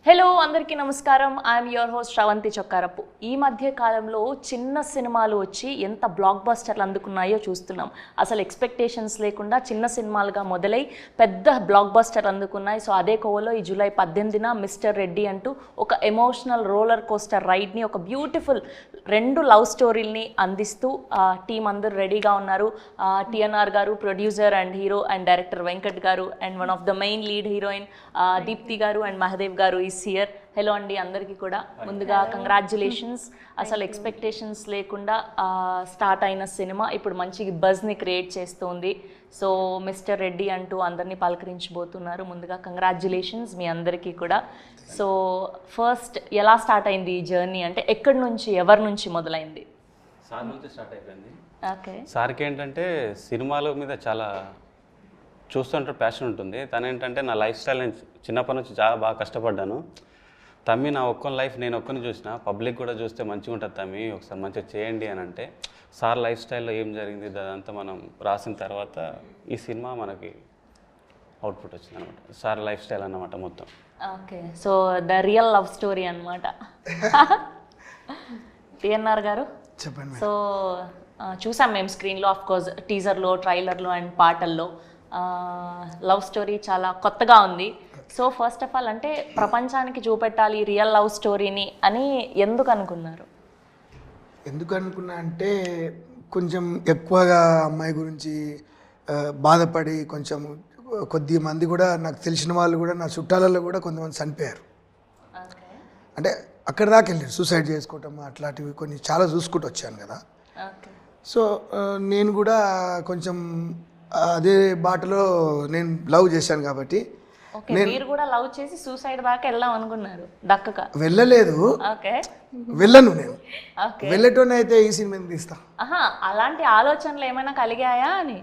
Hello అందరికీ నమస్కారం. I'm your host Sravanthi Chokkarapu. ఈ మధ్య కాలంలో చిన్న సినిమాలు వచ్చి ఎంత బ్లాక్ బస్టర్లు అందుకున్నాయో చూస్తున్నాం. అసలు ఎక్స్పెక్టేషన్స్ లేకుండా చిన్న సినిమాలుగా మొదలై పెద్ద బ్లాక్ బస్టర్ అందుకున్నాయి. సో అదే కోవలో ఈ జూలై 18న మిస్టర్ రెడ్డి అంటూ ఒక ఎమోషనల్ రోలర్ కోస్టర్ రైడ్ని, ఒక బ్యూటిఫుల్ 2 లవ్ స్టోరీల్ని అందిస్తూ టీం అందరూ రెడీగా ఉన్నారు. టిఎన్ఆర్ గారు producer and hero and director Venkat గారు and one of the main lead heroine Deepthi గారు అండ్ మహదేవ్ గారు ఈస్ హియర్. హలో అండి అందరికీ కూడా. ముందుగా కంగ్రాచ్యులేషన్స్. అసలు ఎక్స్పెక్టేషన్స్ లేకుండా స్టార్ట్ అయిన సినిమా ఇప్పుడు మంచి బజ్ని క్రియేట్ చేస్తుంది. సో మిస్టర్ రెడ్డి అంటూ అందరినీ పలకరించబోతున్నారు. ముందుగా కంగ్రాచ్యులేషన్స్ మీ అందరికీ కూడా. సో ఫస్ట్ ఎలా స్టార్ట్ అయింది ఈ జర్నీ, అంటే ఎక్కడి నుంచి ఎవరి నుంచి మొదలైంది? సార్ నుంచి స్టార్ట్ అయిపోయింది. ఓకే. సార్కి ఏంటంటే సినిమాల మీద చాలా చూస్తుంటే ప్యాషన్ ఉంటుంది. తను ఏంటంటే నా లైఫ్ స్టైల్ నేను చిన్నప్పటి నుంచి చాలా బాగా కష్టపడ్డాను. తమ్మి నా ఒక్కని లైఫ్ నేను ఒక్కని చూసిన, పబ్లిక్ కూడా చూస్తే మంచిగా ఉంటుంది తమ్మి, ఒకసారి మంచిగా చేయండి అని అంటే సార్ లైఫ్ స్టైల్లో ఏం జరిగింది అదంతా మనం రాసిన తర్వాత ఈ సినిమా మనకి అవుట్పుట్ వచ్చింది అనమాట. సార్ లైఫ్ స్టైల్ అన్నమాట మొత్తం. Okay. So the real love story అనమాట. టిఎన్ఆర్ గారు చెప్పండి. సో చూసాం మేము స్క్రీన్లో, ఆఫ్ కోర్స్ టీజర్లో, ట్రైలర్లో అండ్ పాటల్లో లవ్ స్టోరీ చాలా కొత్తగా ఉంది. సో ఫస్ట్ ఆఫ్ ఆల్ అంటే ప్రపంచానికి చూపెట్టాలి రియల్ లవ్ స్టోరీని అని ఎందుకు అనుకున్నారు? ఎందుకు అనుకున్నా అంటే కొంచెం ఎక్కువగా అమ్మాయి గురించి బాధపడి కొంచెం కొద్ది మంది కూడా నాకు తెలిసిన వాళ్ళు కూడా నా చుట్టాలలో కూడా కొంతమంది చనిపోయారు. అంటే అక్కడి దాకా వెళ్ళారు, సూసైడ్ చేసుకోవటం అట్లాంటివి కొన్ని చాలా చూసుకుంటూ వచ్చాను కదా. సో నేను కూడా కొంచెం అదే బాటలో నేను లవ్ చేశాను కాబట్టి మీరు కూడా లవ్ చేసి సూసైడ్ దాకా వెళ్దాం అనుకున్నారు? దక్కక వెళ్ళలేదు. ఓకే. వెళ్ళను నేను. వెళ్ళటోనే అయితే ఈ సినిమా తీస్తా. అలాంటి ఆలోచనలు ఏమైనా కలిగాయా అని?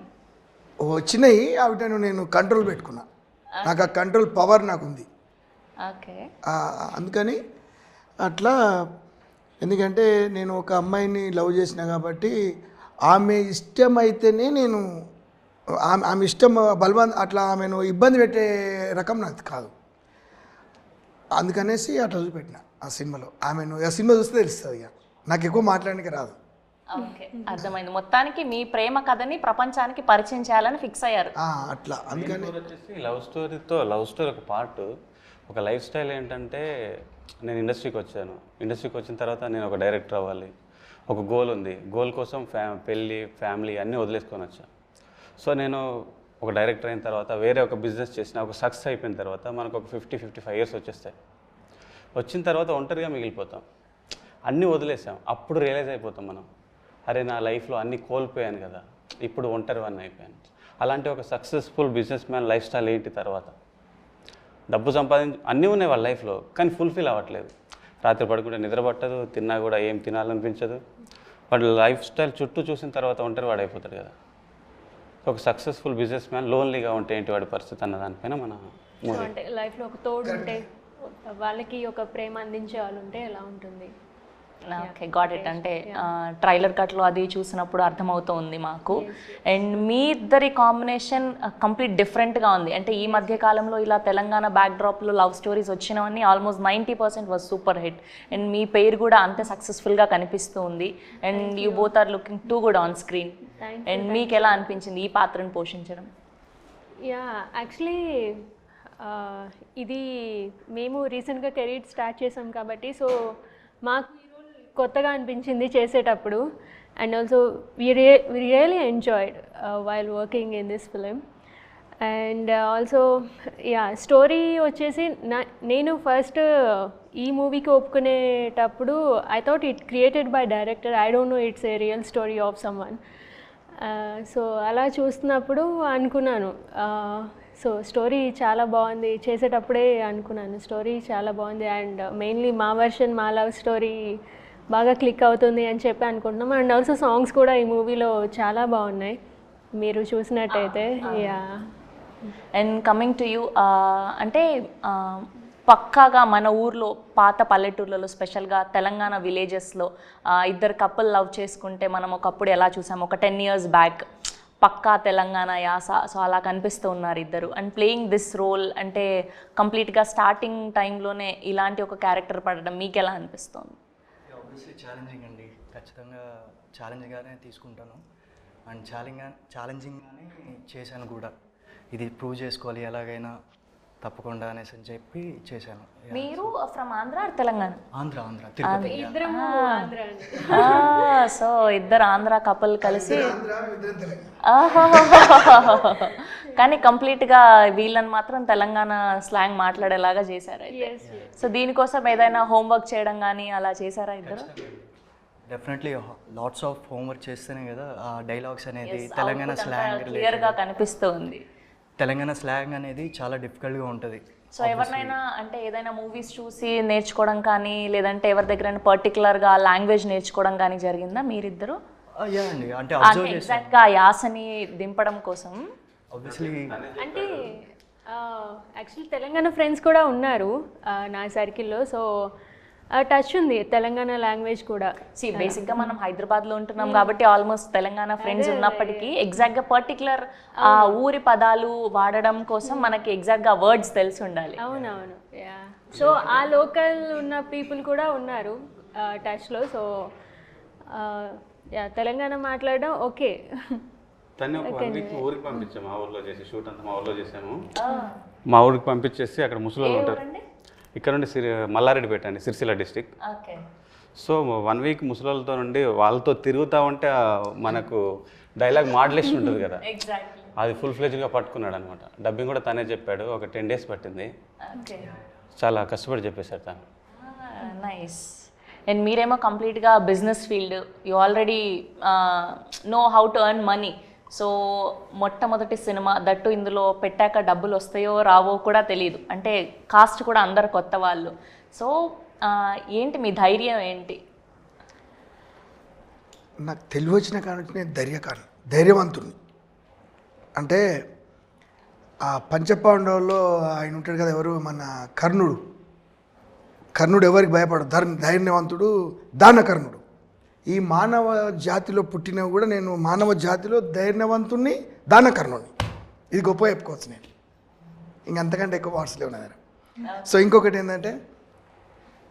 వచ్చినాయి, అవిటను నేను కంట్రోల్ పెట్టుకున్నా. నాకు ఆ కంట్రోల్ పవర్ నాకు ఉంది. ఓకే. అందుకని అట్లా, ఎందుకంటే నేను ఒక అమ్మాయిని లవ్ చేసిన కాబట్టి ఆమె ఇష్టమైతేనే నేను ఆమె ఇష్టం బలవంత అట్లా ఆమెను ఇబ్బంది పెట్టే రకం నాకు కాదు. అందుకనేసి అట్లా చూపెట్టిన ఆ సినిమాలో. ఆమెను ఆ సినిమా చూస్తే తెలుస్తుంది. ఇక నాకు ఎక్కువ మాట్లాడడానికి రాదు. ఓకే, అర్థమైంది. మొత్తానికి మీ ప్రేమ కథని ప్రపంచానికి పరిచయం చేయాలని ఫిక్స్ అయ్యారు. అట్లా అందుకని వచ్చేసి లవ్ స్టోరీ ఒక పార్ట్. ఒక లైఫ్ స్టైల్ ఏంటంటే నేను ఇండస్ట్రీకి వచ్చాను. ఇండస్ట్రీకి వచ్చిన తర్వాత నేను ఒక డైరెక్టర్ అవ్వాలి, ఒక గోల్ ఉంది. గోల్ కోసం పెళ్ళి, ఫ్యామిలీ అన్నీ వదిలేసుకొని వచ్చాను. సో నేను ఒక డైరెక్టర్ అయిన తర్వాత వేరే ఒక బిజినెస్ చేసిన, ఒక సక్సెస్ అయిపోయిన తర్వాత మనకు ఒక 50-55 ఇయర్స్ వచ్చేస్తాయి. వచ్చిన తర్వాత ఒంటరిగా మిగిలిపోతాం, అన్నీ వదిలేసాం. అప్పుడు రియలైజ్ అయిపోతాం మనం, అరే నా లైఫ్లో అన్నీ కోల్పోయాను కదా, ఇప్పుడు ఒంటరివన్నీ అయిపోయాను. అలాంటి ఒక successful business man life style ఏంటి? తర్వాత డబ్బు సంపాదించి అన్నీ ఉన్నాయి వాళ్ళ లైఫ్లో, కానీ ఫుల్ఫిల్ అవ్వట్లేదు. రాత్రి పడుకుంటే నిద్ర పట్టదు, తిన్నా కూడా ఏం తినాలనిపించదు. వాడు లైఫ్ స్టైల్ చుట్టూ చూసిన తర్వాత ఒంటరి వాడు అయిపోతాడు కదా. ఒక సక్సెస్ఫుల్ బిజినెస్ మ్యాన్ లోన్లీగా ఉంటే ఏంటి వాడి పరిస్థితి అన్న దానిపైన మన అంటే లైఫ్లో ఒక తోడు ఉంటే, వాళ్ళకి ఒక ప్రేమ అందించే వాళ్ళు ఉంటే ఎలా ఉంటుంది? Okay, got it. అంటే ట్రైలర్ కట్లో అది చూసినప్పుడు అర్థమవుతుంది మాకు. అండ్ మీ ఇద్దరి కాంబినేషన్ కంప్లీట్ డిఫరెంట్గా ఉంది. అంటే ఈ మధ్య కాలంలో ఇలా తెలంగాణ బ్యాక్డ్రాప్లో లవ్ స్టోరీస్ వచ్చినవన్నీ almost 90% was super hit. And మీ పేరు కూడా అంతే సక్సెస్ఫుల్గా కనిపిస్తూ ఉంది. And you both are looking too good on screen. And మీకు ఎలా అనిపించింది ఈ పాత్రను పోషించడం? యాక్చువల్లీ ఇది మేము రీసెంట్గా కెరీర్ స్టార్ట్ చేసాం కాబట్టి, సో మాకు కొత్తగా అనిపించింది చేసేటప్పుడు. And also we really enjoyed while working in this film. And also story వచ్చేసి నేను ఫస్ట్ ఈ మూవీకి ఒప్పుకునేటప్పుడు I thought it created by director, I don't know it's a real story of someone. So అలా చూస్తున్నప్పుడు అనుకున్నాను, సో స్టోరీ చాలా బాగుంది. చేసేటప్పుడే అనుకున్నాను స్టోరీ చాలా బాగుంది, అండ్ మెయిన్లీ మా వర్షన్, మా లవ్ స్టోరీ బాగా క్లిక్ అవుతుంది అని చెప్పి అనుకుంటున్నాం. అండ్ ఆల్సో సాంగ్స్ కూడా ఈ మూవీలో చాలా బాగున్నాయి మీరు చూసినట్టయితే. అండ్ కమింగ్ టు యూ, అంటే పక్కాగా మన ఊర్లో పాత పల్లెటూర్లలో, స్పెషల్గా తెలంగాణ విలేజెస్లో ఇద్దరు కపుల్ లవ్ చేసుకుంటే మనం ఒకప్పుడు ఎలా చూసాము, ఒక 10 years బ్యాక్ పక్కా తెలంగాణ యాస, సో అలా కనిపిస్తూ ఉన్నారు ఇద్దరు. అండ్ ప్లేయింగ్ దిస్ రోల్ అంటే కంప్లీట్గా స్టార్టింగ్ టైంలోనే ఇలాంటి ఒక క్యారెక్టర్ పడడం మీకు ఎలా అనిపిస్తుంది? ఆబ్వియస్లీ ఛాలెంజింగ్ అండి, ఖచ్చితంగా ఛాలెంజ్గానే తీసుకుంటాను. అండ్ ఛాలెంజింగ్గానే చేశాను కూడా. ఇది ప్రూవ్ చేసుకోవాలి ఎలాగైనా తప్పకుండా అనేసి అని చెప్పి చేశాను. మీరు ఫ్రమ్ ఆంధ్ర ఆర్ తెలంగాణ? ఆంధ్ర తిరుపతి. ఇద్దరము ఆంధ్ర అండి. సో ఇద్దరు ఆంధ్ర కపుల్ కలిసి కానీ కంప్లీట్గా వీళ్ళని మాత్రం తెలంగాణ స్లాంగ్ మాట్లాడేలాగా చేశారు అయితే. సో దీనికోసం ఏదైనా హోంవర్క్ చేయడం కానీ అలా చేశారా ఇద్దరు? డెఫినెట్లీ లాట్స్ ఆఫ్ హోంవర్క్ చేస్తేనే కదా ఆ డైలాగ్స్ అనేది తెలంగాణ స్లాంగ్ క్లియర్గా కనిపిస్తుంది. తెలంగాణ స్లాంగ్ అనేది చాలా డిఫికల్ట్గా ఉంటుంది. సో ఎవరినైనా అంటే ఏదైనా మూవీస్ చూసి నేర్చుకోవడం కానీ లేదంటే ఎవరి దగ్గర పర్టికులర్గా లాంగ్వేజ్ నేర్చుకోవడం కానీ జరిగిందా మీరిద్దరు? యా అండి, అంటే అబ్జర్వ్ చేస్తాను ఎగ్జాక్ట్గా యాసని దింపడం కోసం. ఆబ్వియస్లీ అంటే యాక్చువల్లీ తెలంగాణ ఫ్రెండ్స్ కూడా ఉన్నారు నా సర్కిల్లో. సో టచ్ ఉంది తెలంగాణ లాంగ్వేజ్ కూడా. బేసిక్గా మనం హైదరాబాద్లో ఉంటున్నాం కాబట్టి ఆల్మోస్ట్ తెలంగాణ ఫ్రెండ్స్ ఉన్నప్పటికీ ఎగ్జాక్ట్గా పర్టికులర్ ఆ ఊరి పదాలు వాడడం కోసం మనకి ఎగ్జాక్ట్గా వర్డ్స్ తెలిసి ఉండాలి. అవునవును, యా. సో ఆ లోకల్ ఉన్న పీపుల్ కూడా ఉన్నారు టచ్లో. సో యా, తెలంగాణ మాట్లాడడం ఓకే. తను ఒక 1 వీక్ ఊరికి పంపించాము, మా ఊర్లో చేసి షూట్ అంతా మా ఊర్లో చేసాము. మా ఊరికి పంపించేసి అక్కడ ముసలోళ్ళు ఉంటారు, ఇక్కడ నుండి మల్లారెడ్డిపేట అండి, సిరిసిల్ల డిస్టిక్. సో 1 వీక్ ముసలోళ్ళతో నుండి వాళ్ళతో తిరుగుతూ ఉంటే మనకు డైలాగ్ మాడ్యులేషన్ ఉంటుంది కదా, అది ఫుల్ ఫ్లెజ్డ్గా పట్టుకున్నాడు అనమాట. డబ్బింగ్ కూడా తనే చెప్పాడు, ఒక 10 days పట్టింది. చాలా కష్టపడి చెప్పేశారు తను. నైస్. అండ్ మీరేమో కంప్లీట్గా business field, you already know how to earn money. So మొట్టమొదటి సినిమా దట్టు ఇందులో పెట్టాక డబ్బులు వస్తాయో రావో కూడా తెలియదు, అంటే కాస్ట్ కూడా అందరు కొత్త వాళ్ళు. సో ఏంటి మీ ధైర్యం ఏంటి? నాకు తెలివి వచ్చిన కారణం నేను ధైర్యవంతుని. అంటే ఆ పంచపాండవుల్లో ఆయన ఉంటాడు కదా, ఎవరు మన కర్ణుడు ఎవరికి భయపడదు, ధైర్యవంతుడు దానకర్ణుడు. ఈ మానవ జాతిలో పుట్టినా కూడా నేను మానవ జాతిలో ధైర్యవంతుణ్ణి, దానకర్ణుడిని. ఇది గొప్ప చెప్పుకోవచ్చు నేను, ఇంకంతకంటే ఎక్కువ వాట్స్ లేవు నా దగ్గర. సో ఇంకొకటి ఏంటంటే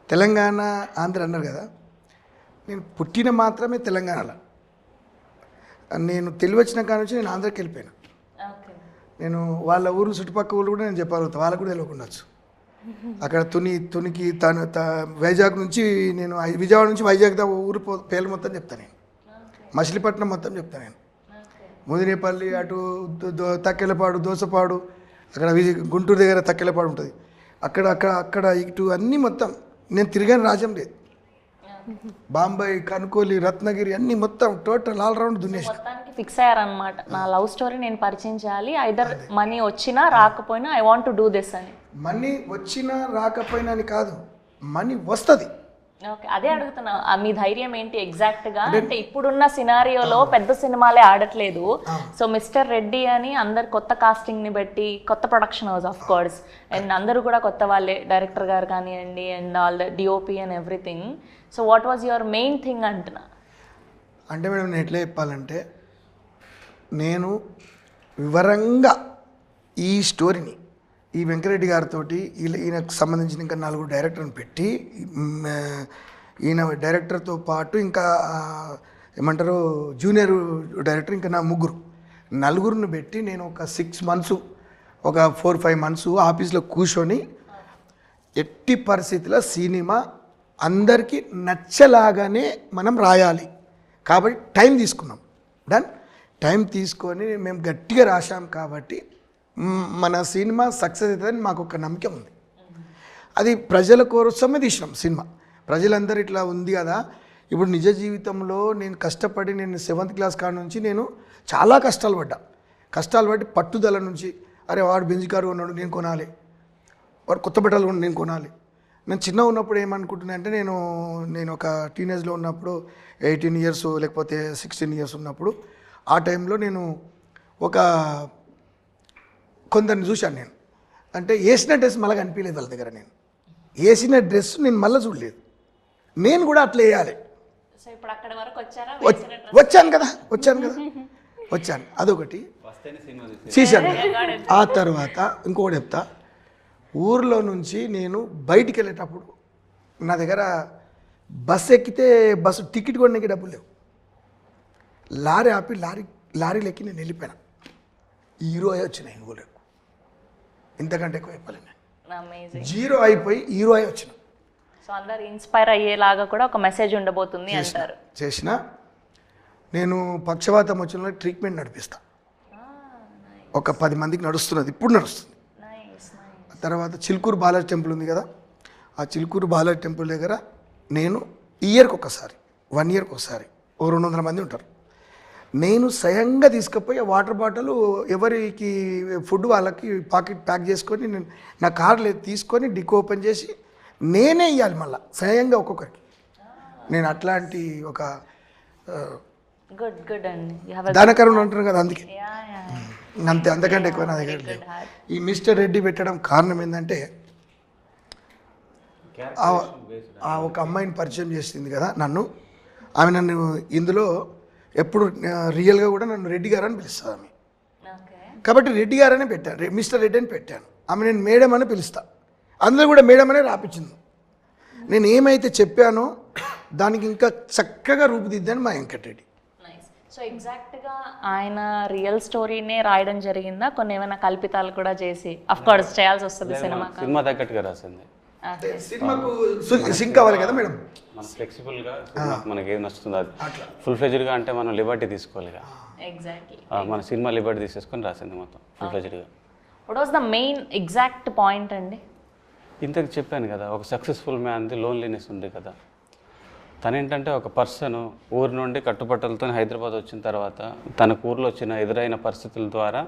తెలంగాణ ఆంధ్ర అన్నారు కదా, నేను పుట్టిన మాత్రమే తెలంగాణలో. నేను తెలివి వచ్చిన కాడ నుంచి నేను ఆంధ్రాకి వెళ్ళిపోయాను. నేను వాళ్ళ ఊరు చుట్టుపక్కల ఊళ్ళు కూడా నేను చెప్పగలుగుతాను, వాళ్ళకు కూడా తెలియకుండొచ్చు. అక్కడ తునికి వైజాగ్ నుంచి నేను విజయవాడ నుంచి వైజాగ్ దా ఊరు పేర్లు మొత్తం చెప్తాను నేను, మచిలీపట్నం మొత్తం చెప్తాను నేను, ముదినేపల్లి అటు తక్కెలపాడు, దోసపాడు, అక్కడ గుంటూరు దగ్గర తక్కెలపాడు ఉంటుంది, అక్కడ ఇటు అన్నీ మొత్తం నేను తిరిగాను. రాజ్యం లేదు, బాంబాయి, కనుకోలి, రత్నగిరి అన్నీ మొత్తం టోటల్ ఆల్రౌండ్ దున్నేసి మొత్తానికి ఫిక్స్ అయ్యారనమాట, నా లవ్ స్టోరీ నేను పరిచయం చేయాలి, ఐదర్ మనీ వచ్చినా రాకపోయినా I want to do this అని. మనీ వచ్చినా రాకపోయినా అని కాదు, మనీ వస్తుంది. ఓకే, అదే అడుగుతున్నా, మీ ధైర్యం ఏంటి ఎగ్జాక్ట్గా? అంటే ఇప్పుడున్న సినారియోలో పెద్ద సినిమాలే ఆడట్లేదు. సో మిస్టర్ రెడ్డి అని అందరు కొత్త కాస్టింగ్ని బట్టి, కొత్త production house of course, and అందరూ కూడా కొత్త వాళ్ళే, డైరెక్టర్ గారు కానివ్వండి and all the DOP and everything. So what was your main thing అంటున్నా? అంటే మేడం నేను ఎట్లా చెప్పాలంటే, నేను వివరంగా ఈ స్టోరీని ఈ వెంకరెడ్డి గారితో ఈయనకు సంబంధించిన ఇంకా 4 డైరెక్టర్ని పెట్టి, ఈయన డైరెక్టర్తో పాటు ఇంకా ఏమంటారు జూనియర్ డైరెక్టర్ ఇంకా నా 4 పెట్టి నేను ఒక 6 months, ఒక 4-5 months ఆఫీస్లో కూర్చొని ఎట్టి పరిస్థితుల్లో సినిమా అందరికీ నచ్చలాగానే మనం రాయాలి కాబట్టి టైం తీసుకున్నాం. టైం తీసుకొని మేము గట్టిగా రాశాం కాబట్టి మన సినిమా సక్సెస్ అవుతుందని మాకు ఒక నమ్మకం ఉంది. అది ప్రజల కోసమే తీసినాం సినిమా. ప్రజలందరూ ఇట్లా ఉంది కదా, ఇప్పుడు నిజ జీవితంలో నేను కష్టపడి, నేను 7th class కాడ నుంచి నేను చాలా కష్టాలు పట్టి పట్టుదల నుంచి, అరే వాడు బెంజ్ కారు కొన్నాడు నేను కొనాలి, వాడు కొత్త బట్టలు కొన్నాడు నేను కొనాలి. నేను చిన్న ఉన్నప్పుడు ఏమనుకుంటున్నా అంటే, నేను ఒక టీనేజ్లో ఉన్నప్పుడు 18 years లేకపోతే 16 years ఉన్నప్పుడు, ఆ టైంలో నేను ఒక కొందరిని చూశాను. నేను అంటే వేసిన డ్రెస్ మళ్ళీ కనిపించలేదు వాళ్ళ దగ్గర, నేను వేసిన డ్రెస్ నేను మళ్ళీ చూడలేదు, నేను కూడా అట్లా వేయాలి. సో ఇప్పుడు అక్కడ వరకు వచ్చారా? వచ్చాను కదా. వచ్చాను, అదొకటి వస్తేనే సినిమా చేశాను. ఆ తర్వాత ఇంకొకటి చెప్తా, ఊర్లో నుంచి నేను బయటికి వెళ్ళేటప్పుడు నా దగ్గర బస్సు ఎక్కితే బస్సు టికెట్ కొనడానికి డబ్బులు లేవు. లారీ ఆపి లారీలు ఎక్కి నేను వెళ్ళిపోయాను. హీరో అయి వచ్చినాయి ఊళ్ళో, ఇంతకంటే ఎక్కువ చెప్పలేను. అమేజింగ్. జీరో అయిపోయి హీరో అయి వచ్చిన. సో అందరు ఇన్స్పైర్ అయ్యేలాగా కూడా ఒక మెసేజ్ ఉండబోతుంది అంటారు. చేసిన నేను పక్షవాతం వచ్చిన వాళ్ళకి ట్రీట్మెంట్ నడిపిస్తా. ఒక 10 మందికి నడుస్తున్నది, ఇప్పుడు నడుస్తుంది. తర్వాత చిలుకూరు బాలాజీ టెంపుల్ ఉంది కదా, ఆ చిలుకూరు బాలాజీ టెంపుల్ దగ్గర నేను ఇయర్కి ఒకసారి 1 ఇయర్కి ఒకసారి 200 మంది ఉంటారు. నేను స్వయంగా తీసుకుపోయి ఆ వాటర్ బాటిల్ ఎవరికి ఫుడ్ వాళ్ళకి పాకెట్ ప్యాక్ చేసుకొని నేను నా కార్లో తీసుకొని డిక్ ఓపెన్ చేసి నేనే ఇవ్వాలి మళ్ళీ స్వయంగా ఒక్కొక్కరికి. నేను అట్లాంటి ఒక గుడ్ గుడ్ అండి. You have a దానకరుణ అంటారు కదా, అందుకే yeah. అంతే, అంతకంటే ఎక్కువ నా దగ్గర లేదు. ఈ మిస్టర్ రెడ్డి పెట్టడం కారణం ఏంటంటే ఆ ఒక అమ్మాయిని పరిచయం చేసింది కదా నన్ను, ఆమె నన్ను ఇందులో ఎప్పుడు రియల్గా కూడా నన్ను రెడ్డి గారు అని పిలుస్తుంది ఆమె. Okay. కాబట్టి రెడ్డి గారు అనే పెట్టాను, మిస్టర్ రెడ్డి అని పెట్టాను. ఆమె నేను మేడం అని పిలుస్తా, అందులో కూడా మేడం అనే రాపించింది. నేను ఏమైతే చెప్పానో దానికి ఇంకా చక్కగా రూపుదిద్దాను మా వెంకటరెడ్డి. సో ఎగ్జాక్ట్గా ఆయన రియల్ స్టోరీనే రాయడం జరిగిందా, కొన్ని ఏమైనా కల్పితాలు కూడా చేసి? అఫ్ కోర్స్ చేయాల్సి వస్తుంది సినిమా. సినిమా తగ్గట్టుగా రాసింది. సినిమాకు సింక్ అవ్వాలి కదా మేడం, మనం ఫ్లెక్సిబుల్గా మనకి ఏది నచ్చుతుందో అది ఫుల్ ఫ్లెజ్డ్గా అంటే మనం లిబర్టీ తీసుకోవాలి. ఎగ్జాక్ట్లీ. మన సినిమా లిబర్టీ తీసేసుకొని రాసింది మొత్తం ఫుల్ ఫ్లెజ్డ్గా. What was the main exact point అండి? ఇంతకు చెప్పాను కదా, ఒక సక్సెస్ఫుల్ మ్యాన్ది లోన్లీనెస్ ఉంది కదా. తనేంటంటే ఒక పర్సన్ ఊరి నుండి కట్టుబట్టలతో హైదరాబాద్ వచ్చిన తర్వాత తనకు ఊర్లో వచ్చిన ఎదురైన పరిస్థితుల ద్వారా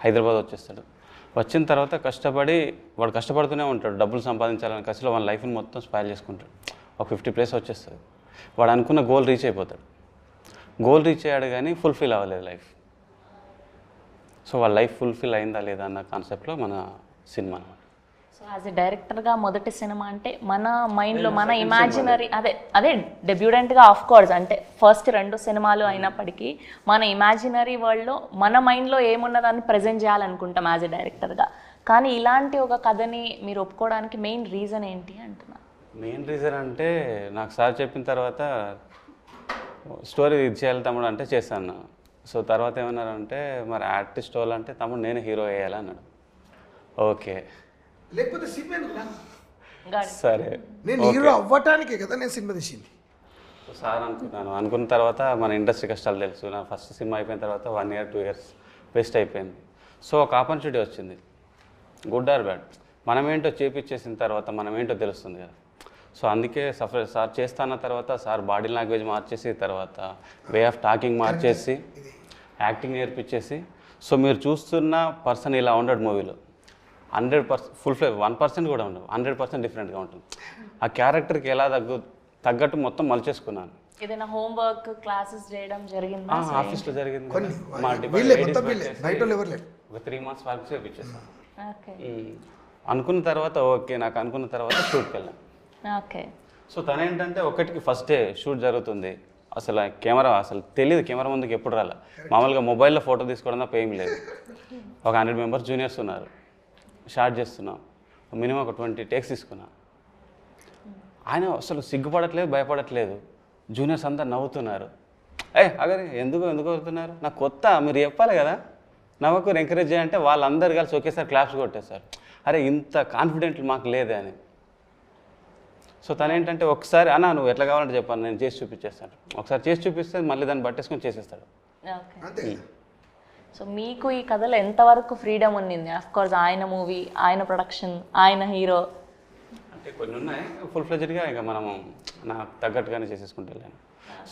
హైదరాబాద్ వచ్చేస్తాడు. వచ్చిన తర్వాత వాడు కష్టపడుతూనే ఉంటాడు, డబ్బులు సంపాదించాలని కసిలో వాళ్ళ లైఫ్ని మొత్తం స్పాయిల్ చేసుకుంటాడు. ఒక 50 ప్లేస్ వచ్చేస్తుంది, వాడు అనుకున్న గోల్ రీచ్ అయిపోతాడు. గోల్ రీచ్ అయ్యాడు కానీ ఫుల్ఫిల్ అవ్వలేదు లైఫ్. సో వాళ్ళ లైఫ్ ఫుల్ఫిల్ అయిందా లేదా అన్న కాన్సెప్ట్లో మన సినిమా అనమాట. సో యాజ్ ఎ డైరెక్టర్గా మొదటి సినిమా అంటే మన మైండ్లో మన ఇమాజినరీ అదే డెబ్యూటెంట్గా ఆఫ్ కోర్స్ అంటే ఫస్ట్ 2 సినిమాలు అయినప్పటికీ మన ఇమాజినరీ వరల్డ్లో మన మైండ్లో ఏమున్నదాన్ని ప్రజెంట్ చేయాలనుకుంటాం యాజ్ ఎ డైరెక్టర్గా. కానీ ఇలాంటి ఒక కథని మీరు ఒప్పుకోవడానికి మెయిన్ రీజన్ ఏంటి అంటున్నా? మెయిన్ రీజన్ అంటే నాకు సార్ చెప్పిన తర్వాత స్టోరీ ఇది చేయాలి తమ్ముడు అంటే చేశాను. సో తర్వాత ఏమన్నారంటే మరి ఆర్టిస్ట్ వాళ్ళు అంటే తమ్ముడు నేను హీరో వేయాలన్నాడు. ఓకే లేకపోతే సినిమా సరే నేను హీరో అవ్వటానికే కదా నేను సినిమా తీసింది. సార్ అనుకున్న తర్వాత మన ఇండస్ట్రీ కష్టాలు తెలుసు. నా ఫస్ట్ సినిమా అయిపోయిన తర్వాత 1 ఇయర్ 2 ఇయర్స్ వేస్ట్ అయిపోయింది. సో ఒక ఆపర్చునిటీ వచ్చింది, గుడ్ ఆర్ బ్యాడ్. మనమేంటో చేపించేసిన తర్వాత మనమేంటో తెలుస్తుంది కదా. సో అందుకే సార్ చేస్తాన్న తర్వాత సార్ బాడీ లాంగ్వేజ్ మార్చేసి తర్వాత వే ఆఫ్ టాకింగ్ మార్చేసి యాక్టింగ్ నేర్పించేసి సో మీరు చూస్తున్న పర్సన్ ఇలా ఉండడు మూవీలో 100% ఫుల్ ఫ్లే 1% కూడా ఉండవు, 100% డిఫరెంట్గా ఉంటుంది. ఆ క్యారెక్టర్కి ఎలా తగ్గట్టు మొత్తం మలిచేసుకున్నాను. ఏదైనా హోంవర్క్ క్లాసెస్ చేయడం జరిగిందా? ఆఫీస్లో జరిగింది. బయట ఎవరు లేరు. ఒక 3 months వర్క్ చేయించేస్తాను. ఓకే. అనుకున్న తర్వాత ఓకే నాకు అనుకున్న తర్వాత షూట్కి వెళ్ళాను. ఓకే. సో తనేంటంటే ఒకటికి ఫస్ట్ డే షూట్ జరుగుతుంది. అసలు కెమెరా అసలు తెలియదు, కెమెరా ముందుకు ఎప్పుడు రాలే. మామూలుగా మొబైల్లో ఫోటో తీసుకోవడం తప్ప ఏం లేదు. ఒక 100 మెంబర్స్ జూనియర్స్ ఉన్నారు, షార్ట్ చేస్తున్నాం. మినిమం ఒక 20 టేక్స్ తీసుకున్నా. ఆయన అసలు సిగ్గుపడట్లేదు, భయపడట్లేదు. జూనియర్స్ అంతా నవ్వుతున్నారు. అగరే ఎందుకు అవుతున్నారు, నాకు కొత్త, మీరు చెప్పాలి కదా, నవ్వకూరు ఎంకరేజ్ చేయాలంటే వాళ్ళందరూ కలిసి ఒకేసారి క్లాప్స్ కొట్టేశారు. అరే ఇంత కాన్ఫిడెంట్ మాకు లేదే అని. సో తనేంటంటే ఒకసారి అన్న నువ్వు ఎట్లా కావాలంటే చెప్పాను, నేను చేసి చూపించేస్తాను. ఒకసారి చేసి చూపిస్తే మళ్ళీ దాన్ని పట్టేసుకొని చేసేస్తాడు. ఓకే. సో మీకు ఈ కథలో ఎంతవరకు ఫ్రీడమ్ ఉండింది? అఫ్ కోర్స్ ఆయన మూవీ, ఆయన ప్రొడక్షన్, ఆయన హీరో అంటే కొన్ని ఉన్నాయి ఫుల్ ఫ్లెజ్డ్గా ఇక మనము నాకు తగ్గట్టుగానే చేసేసుకుంటూ వెళ్ళాను.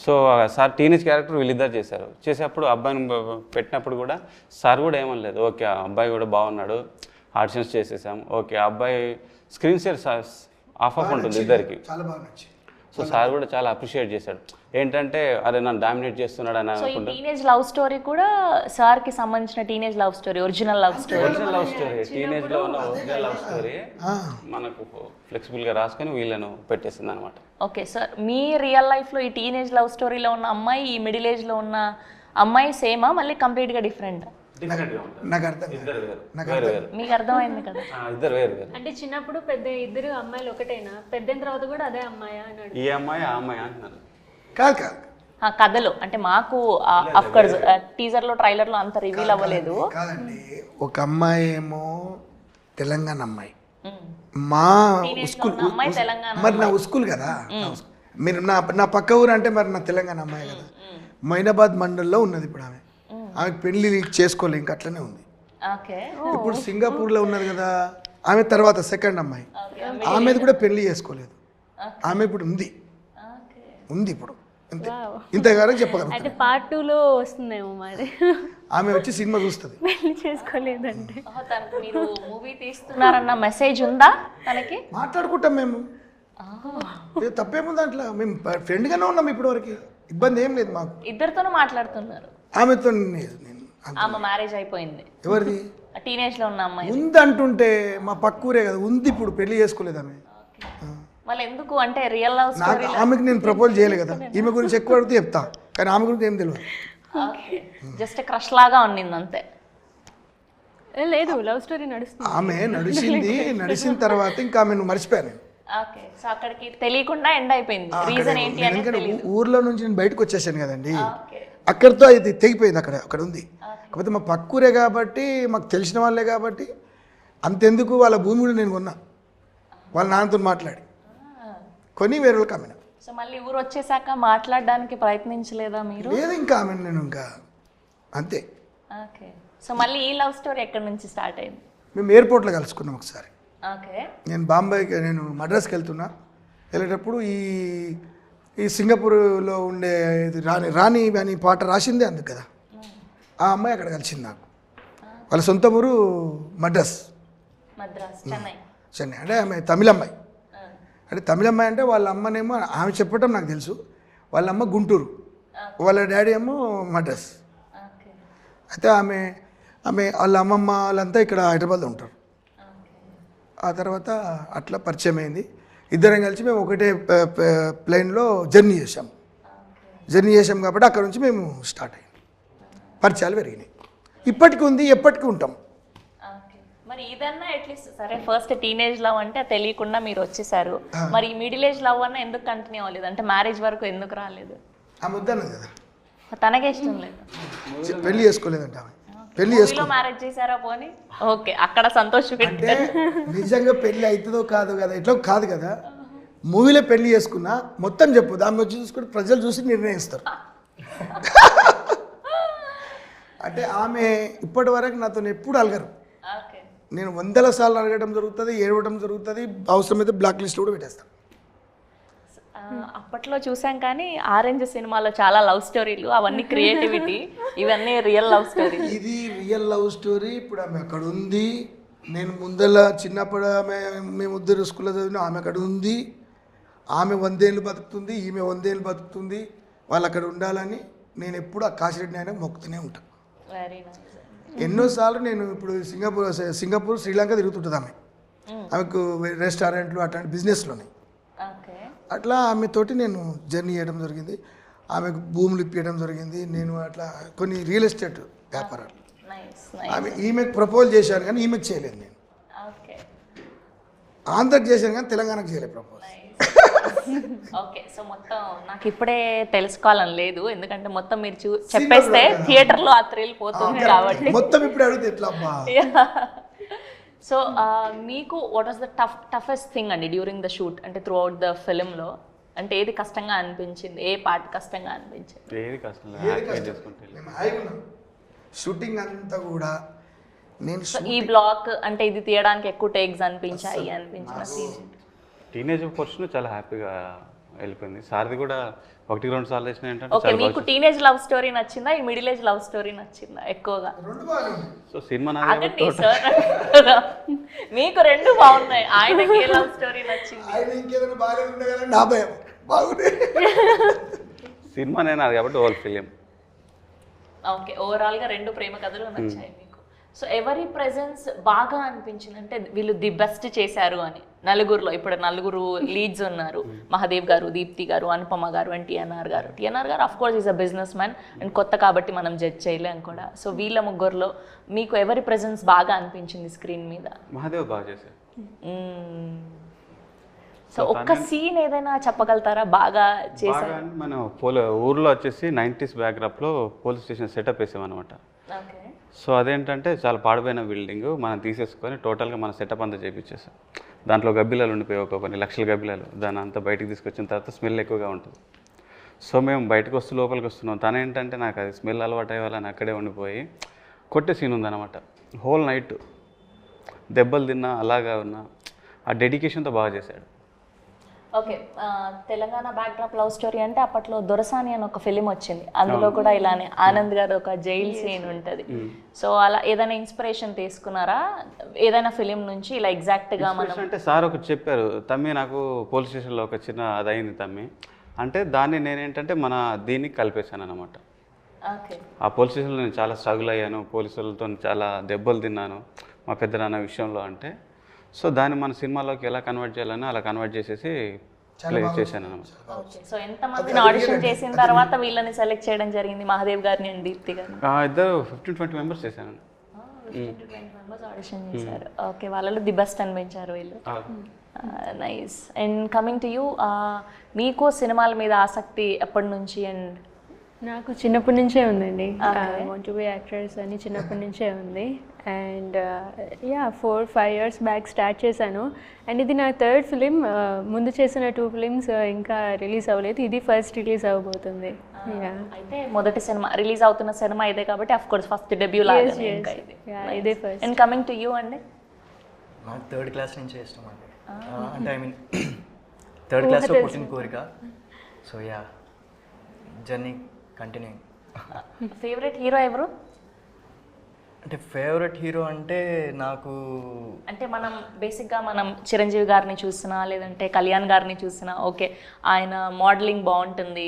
సో సార్ టీనేజ్ క్యారెక్టర్ వీళ్ళిద్దరు చేశారు. చేసేటప్పుడు అబ్బాయిని పెట్టినప్పుడు కూడా సార్ కూడా ఏమనలేదు, ఓకే అబ్బాయి కూడా బాగున్నాడు, ఆడిషన్స్ చేసేసాం, ఓకే అబ్బాయి స్క్రీన్ షేర్ ఆఫ్ ఉంటుంది ఇద్దరికి. చాలా బాగా నచ్చింది. సో సార్ కూడా చాలా అప్రిషియేట్ చేశాడు. ఏంటంటే అరే నన్ను డామినేట్ చేస్తున్నాడు అని సో ఈ టీనేజ్ లవ్ స్టోరీ కూడా సార్కి సంబంధించిన teenage love story, original love story. టీనేజ్లో ఉన్న ఒరిజినల్ లవ్ స్టోరీ మనకు ఫ్లెక్సిబుల్గా రాసుకొని వీళ్ళను పెట్టేసింది అనమాట. ఓకే సార్, మీ రియల్ లైఫ్లో ఈ టీనేజ్ లవ్ స్టోరీలో ఉన్న అమ్మాయి ఈ మిడిల్ ఏజ్లో ఉన్న అమ్మాయి సేమా మళ్ళీ కంప్లీట్గా డిఫరెంటా? డిఫరెంట్గా ఉంటుంది. నాకు అర్థం కాదు. ఇద్దరు వేరు నాకు వేరు వేరు మీకు అర్థమైంది కదా? ఇద్దరు వేరు వేరు. అంటే చిన్నప్పుడు పెద్ద ఇద్దరు అమ్మాయిలు ఒకటేనా, పెద్దయిన తర్వాత కూడా అదే అమ్మాయా అని అడుగు. ఈ అమ్మాయి ఆ అమ్మాయి అంటున్నారు. కాదు కాదు కథలు అంటే మాకు అఫ్కోర్స్ టీజర్లో ట్రైలర్లో అంత రివీల్ అవ్వలేదు. కాదండి, ఒక అమ్మాయి ఏమో తెలంగాణ అమ్మాయి, మా ఉస్కూల్ అమ్మాయి తెలంగాణ మరి నా ఉస్కూల్ కదా, మీరు నా పక్క ఊరు అంటే మరి నా తెలంగాణ అమ్మాయి కదా. మైనాబాద్ మండల్లో ఉన్నది ఇప్పుడు ఆమె. ఆమెకు పెళ్లి చేసుకోలేదు, ఇంకా అట్లనే ఉంది. ఓకే. ఇప్పుడు సింగపూర్లో ఉన్నది కదా ఆమె, తర్వాత సెకండ్ అమ్మాయి, ఆమెది కూడా పెళ్లి చేసుకోలేదు. ఆమె ఇప్పుడు ఉంది ఇప్పుడు అంతే, ఇంతగానే చెప్పగలను. అయితే పార్ట్ 2లో వస్తుందేమో మరి. ఆమె వచ్చి సినిమా చూస్తుంది. పెళ్లి చేసుకోలేదంటే తనకు మీరు మూవీ తీస్తున్నారన్న మెసేజ్ ఉందా తనకి? మాట్లాడుకుంటాం మేము, తప్పేమో దాంట్లో. మేము ఫ్రెండ్గానే ఉన్నాం ఇప్పటివరకు, ఇబ్బంది ఏం లేదు మాకు. ఇద్దరితోనూ మాట్లాడుతున్నారు? ఆమెతో నేను ఆమె మ్యారేజ్ అయిపోయింది. ఎవరిది? టీనేజ్ లో ఉన్న అమ్మాయి ఉంది అంటుంటే మా పక్కూరే కదా ఉంది, ఇప్పుడు పెళ్లి చేసుకోలేదు ఆమె. మళ్ళీ ఎందుకు అంటే రియల్ లవ్ నాకు ఆమెకి నేను ప్రపోజ్ చేయలేదు కదా, ఈమె గురించి ఎక్కువ అడిగితే చెప్తా, కానీ ఆమె గురించి ఏం తెలియదు. జస్ట్ క్రష్ లాగా ఉండింది అంతే. లేదు, లవ్ స్టోరీ నడుస్తుంది. ఆమె నడిచిన తర్వాత ఇంకా ఆమె నువ్వు మర్చిపోయాను. ఓకే, సో అక్కడికి తెలియకుండా ఎండ్ అయిపోయింది. రీజన్ ఏంటి అని ఎందుకంటే ఊర్లో నుంచి నేను బయటకు వచ్చేసాను కదండి, అక్కడితో అది తెగిపోయింది. అక్కడ ఉంది. కాకపోతే మా పక్కూరే కాబట్టి, మాకు తెలిసిన వాళ్ళే కాబట్టి, అంతెందుకు వాళ్ళ భూమి కూడా నేను కొన్నా, వాళ్ళ నాన్నతో మాట్లాడి కొని వేరే వాళ్ళకి అమ్మిన. సో మళ్ళీ ఊరు వచ్చేసాక మాట్లాడడానికి ప్రయత్నించలేదా మీరు? లేదు, ఇంకా ఆమె నేను ఇంకా అంతే. ఓకే, సో మళ్ళీ ఈ లవ్ స్టోరీ ఎక్కడి నుంచి స్టార్ట్ అయింది? మేము ఎయిర్పోర్ట్లో కలుసుకున్నాం ఒకసారి. ఓకే. నేను మద్రాస్కి వెళ్ళేటప్పుడు ఈ సింగపూర్లో ఉండే రాణి అని పాట రాసిందే అందుకు కదా, ఆ అమ్మాయి అక్కడ కలిసింది నాకు. వాళ్ళ సొంత ఊరు మద్రాస్, చెన్నై. అంటే ఆమె తమిళ అమ్మాయి. అంటే తమిళ అమ్మాయి అంటే వాళ్ళ అమ్మనేమో ఆమె చెప్పటం నాకు తెలుసు, వాళ్ళ అమ్మ గుంటూరు, వాళ్ళ డాడీ ఏమో మద్రాస్. అయితే ఆమె వాళ్ళ అమ్మమ్మ వాళ్ళంతా ఇక్కడ హైదరాబాద్లో ఉంటారు. ఆ తర్వాత అట్లా పరిచయం అయింది. ఇద్దరం కలిసి మేము ఒకటే ప్లేన్లో జర్నీ చేసాం కాబట్టి అక్కడ నుంచి మేము స్టార్ట్ అయ్యాం, పరిచయాలు పెరిగినాయి. ఇప్పటికీ ఉంది, ఎప్పటికీ ఉంటాం. మరి ఇదన్నా అట్లీస్ట్ సరే, ఫస్ట్ టీనేజ్ లవ్ అంటే తెలియకుండా మీరు వచ్చేసారు, మరి మిడిల్ ఏజ్ లవ్ అన్నా ఎందుకు కంటిన్యూ అవ్వలేదు? అంటే మ్యారేజ్ వరకు ఎందుకు రాలేదు? ఆ ముద్దన్నది కదా, తనకే ఇష్టం లేదు, పెళ్లి చేసుకోలేదంట ఆమె. మ్యారేజ్ చేశారా పోనీ? ఓకే, అక్కడ సంతోషం. అంటే నిజంగా పెళ్లి అవుతుందో కాదు కదా, ఎట్లా కాదు కదా, మూవీలో పెళ్లి చేసుకున్నా మొత్తం చెప్పు, దాన్ని వచ్చి చూసుకుంటే ప్రజలు చూసి నిర్ణయిస్తారు. అంటే ఆమె ఇప్పటి వరకు నాతో ఎప్పుడు అలగరు. నేను 100 సార్లు అడగడం జరుగుతుంది, ఏడవడం జరుగుతుంది, అవసరమైతే బ్లాక్ లిస్ట్ కూడా పెట్టేస్తాను. అప్పట్లో చూసాం కానీ ఆరెంజ్ సినిమాలో చాలా లవ్ స్టోరీలు, అవన్నీ క్రియేటివిటీ, ఇవన్నీ రియల్ లవ్ స్టోరీ. ఇది రియల్ లవ్ స్టోరీ. ఇప్పుడు ఆమె అక్కడ ఉంది, నేను ముందల చిన్నప్పుడు మేము ఇద్దరు స్కూల్లో చదివిన, ఆమె అక్కడ ఉంది. ఆమె 100 ఏళ్ళు బతుకుతుంది, ఈమె 100 ఏళ్ళు బతుకుతుంది. వాళ్ళు అక్కడ ఉండాలని నేను ఎప్పుడు ఆ కాశీరెడ్డి ఆయన మొక్కుతూనే ఉంటాను. Very nice. ఎన్నోసార్లు నేను ఇప్పుడు సింగపూర్ శ్రీలంక తిరుగుతుంటుంది ఆమె. ఆమెకు రెస్టారెంట్లు అట్లాంటి బిజినెస్లోనే. అట్లా ఆమెతోటి నేను జర్నీ చేయడం జరిగింది. ఆమెకు భూములు ఇప్పించడం జరిగింది. నేను అట్లా కొన్ని రియల్ ఎస్టేట్ వ్యాపారాలు. ఈమెకు ప్రపోజ్ చేశాను కానీ ఈమెకు చేయలేదు. నేను ఆంధ్రకి చేశాను కానీ తెలంగాణకు చేయలేదు ప్రపోజ్. ఓకే, సో మొత్తం నాకు ఇప్పుడే తెలుసుకోవాలని లేదు, ఎందుకంటే మొత్తం మీరు చెప్పేస్తే థియేటర్లో ఆ థ్రిల్ పోతుంది కాబట్టి మొత్తం ఇప్పుడు అడిగితే ఎట్లా. సో మీకు what was the toughest thing అండి డ్యూరింగ్ ద షూట్, అంటే త్రూ అవుట్ ద ఫిల్మ్లో? అంటే ఏది కష్టంగా అనిపించింది, ఏ పార్ట్ కష్టంగా అనిపించింది? షూటింగ్ అంతా కూడా నేను ఈ బ్లాక్ అంటే ఇది తీయడానికి ఎక్కువ టేక్స్ అనిపించిన టీనేజ్ పోర్షన్ చాలా హ్యాపీగా వెళ్ళిపోయింది. సార్ది కూడా 1-2 సార్లు వేసిన ఏంటంటే. ఓకే, మీకు టీనేజ్ లవ్ స్టోరీ నచ్చిందా, ఈ మిడిల్ ఏజ్ లవ్ స్టోరీ నచ్చిందా ఎక్కువగా? సో సినిమా మీకు రెండు బాగున్నాయి, ఆయనకి ఏ లవ్ స్టోరీ నచ్చింది? సినిమా నేను అది కాబట్టి ఓల్ ఫిలిం. ఓకే, ఓవరాల్ గా రెండు ప్రేమ కథలు నచ్చాయి మీకు. సో ఎవరి ప్రెజెన్స్ బాగా అనిపించింది అంటే వీళ్ళు ది బెస్ట్ చేశారు అని నలుగురులో? ఇప్పుడు నలుగురు లీడ్స్ ఉన్నారు, మహాదేవ్ గారు, దీప్తి గారు, అనుపమ గారు అండ్ టిఎన్ఆర్ గారు. టిఎన్ఆర్ గారు of course is a business man and కొత్త కాబట్టి మనం జడ్జ్ చేయలేం కూడా. సో వీళ్ళ ముగ్గురులో మీకు ఎవరి ప్రెజెన్స్ బాగా అనిపించింది స్క్రీన్ మీద? మహాదేవ్ బాగా చేశారు. సో ఒక్క సీన్ ఏదైనా చెప్పగలుగుతారా బాగా చేశారు? బాగా మనం ఊర్లో వచ్చేసి 90s బ్యాక్డ్రాప్లో పోలీస్ స్టేషన్ సెటప్ వేసామన్నమాట. ఓకే. సో అదేంటంటే చాలా పాడిపోయిన బిల్డింగ్ మనం తీసేసుకొని టోటల్గా మన సెటప్ అంతా చేయించేసాం. దాంట్లో గబ్బిలాలు ఉండిపోయి ఒక కొన్ని లక్షల గబ్బిలాలు, దాన్ని అంతా బయటకు తీసుకొచ్చిన తర్వాత స్మెల్ ఎక్కువగా ఉంటుంది. సో మేము బయటకు వస్తూ లోపలికి వస్తున్నాం. తను ఏంటంటే నాకు అది స్మెల్ అలవాటు అయ్యేవాళ్ళని అక్కడే ఉండిపోయి కొట్టే సీన్ ఉందన్నమాట. హోల్ నైట్ దెబ్బలు తిన్నా అలాగా ఉన్నా ఆ డెడికేషన్తో బాగా చేశాడు. Okay. Telangana backdrop love story అంటే అప్పట్లో దొరసాని అని ఒక ఫిలిం వచ్చింది, అందులో కూడా ఇలానే ఆనంద్ గారు ఒక జైల్ సీన్ ఉంటుంది. సో అలా ఏదైనా ఇన్స్పిరేషన్ తీసుకున్నారా ఏదైనా ఫిలిం నుంచి ఇలా ఎగ్జాక్ట్గా? మనం అంటే సార్ ఒకటి చెప్పారు, తమ్మి నాకు పోలీస్ స్టేషన్లో ఒక చిన్న అది అయింది తమ్మి అంటే దాన్ని నేనేంటంటే దీన్ని కలిపేశాను అనమాట. ఓకే. ఆ పోలీస్ స్టేషన్లో నేను చాలా స్ట్రగుల్ అయ్యాను, పోలీసులతో చాలా దెబ్బలు తిన్నాను మా పెద్దనాన్న విషయంలో అంటే. సో దాన్ని మన సినిమాలోకి ఎలా కన్వర్ట్ చేయాలని అలా కన్వర్ట్ చేసేసి ప్లే చేశాను అనమాట. ఓకే. సో ఎంతమందిని ఆడిషన్ చేసిన తర్వాత వీళ్ళని సెలెక్ట్ చేయడం జరిగింది, మహాదేవ్ గారిని అండ్ దీప్తి గారిని? ఇద్దరు 15-20 మెంబర్స్ చేశాను. 20 మెంబర్స్ ఆడిషన్ చేశారు. ఓకే. వాళ్ళలో ది బెస్ట్ అనిపించారు వీళ్ళు. Nice. And coming to you, మీకు సినిమాల మీద ఆసక్తి ఎప్పటి నుంచి? అండ్ నాకు చిన్నప్పటి నుంచే ఉందండి. వాంట్ టు బి యాక్టర్స్ అని చిన్నప్పటి నుంచే ఉంది. అండ్ 4-5 years బ్యాక్ స్టార్ట్ చేశాను. అండ్ ఇది నా థర్డ్ ఫిలిం. ముందు చేసిన 2 films ఇంకా రిలీజ్ అవ్వలేదు, ఇది ఫస్ట్ రిలీజ్ అవ్వబోతుంది. అయితే మొదటి సినిమా రిలీజ్ అవుతున్న సినిమా ఇదే కాబట్టి అఫ్ కోర్స్ ఫస్ట్ డెబ్యూ లాగానే ఇంకా ఇదే first. And coming to you అండి? నాకు 3rd class నుంచే ఇష్టం అండి. అంటే ఐ మీన్ 3rd classలో పుట్టిన కోరిక. So yeah, journey continue. Favourite hero ఎవరు? అంటే ఫేవరెట్ హీరో అంటే నాకు అంటే మనం బేసిక్గా మనం చిరంజీవి గారిని చూసినా లేదంటే కళ్యాణ్ గారిని చూసినా ఓకే, ఆయన మోడలింగ్ బాగుంటుంది,